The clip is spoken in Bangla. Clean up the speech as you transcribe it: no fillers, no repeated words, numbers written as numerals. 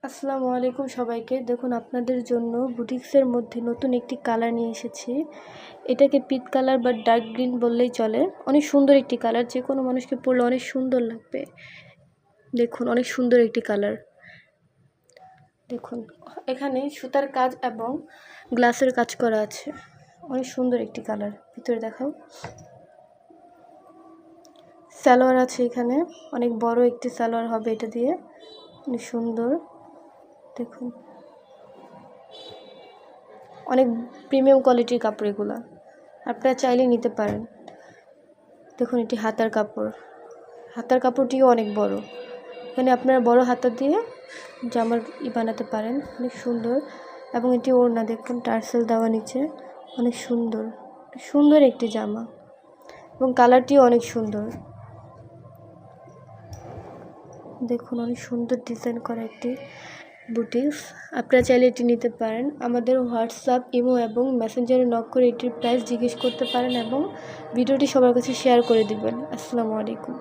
আসসালামু আলাইকুম সবাইকে। দেখুন আপনাদের জন্য বুটিক্সের মধ্যে নতুন একটি কালার নিয়ে এসেছি। এটাকে পিচ কালার বা ডার্ক গ্রিন বললেই চলে। অনেক সুন্দর একটি কালার, যে কোনো মানুষকে পরলে অনেক সুন্দর লাগবে। দেখুন অনেক সুন্দর একটি কালার। দেখুন এখানে সুতার কাজ এবং গ্লাসের কাজ করা আছে। অনেক সুন্দর একটি কালার। ভিতরে দেখাও। সালোয়ার আছে এখানে, অনেক বড় একটি সালোয়ার হবে এটা দিয়ে। অনেক সুন্দর। দেখুন অনেক প্রিমিয়াম কোয়ালিটির কাপড় এগুলো, আপনারা চাইলে নিতে পারেন। দেখুন এটি হাতার কাপড়, হাতার কাপড়টিও অনেক বড়। এখানে আপনারা বড় হাতা দিয়ে জামার বানাতে পারেন, অনেক সুন্দর। এবং এটি ওড়না, দেখুন টার্সেল দেওয়া নিচে, অনেক সুন্দর সুন্দর একটি জামা এবং কালারটিও অনেক সুন্দর। দেখুন অনেক সুন্দর ডিজাইন করা একটি বুটিক্স, আপনারা চাইলে এটি নিতে পারেন। আমাদের হোয়াটসঅ্যাপ, ইমো এবং মেসেঞ্জারে নক করে এটির প্রাইস জিজ্ঞেস করতে পারেন এবং ভিডিওটি সবার কাছে শেয়ার করে দিবেন। আসসালামু আলাইকুম।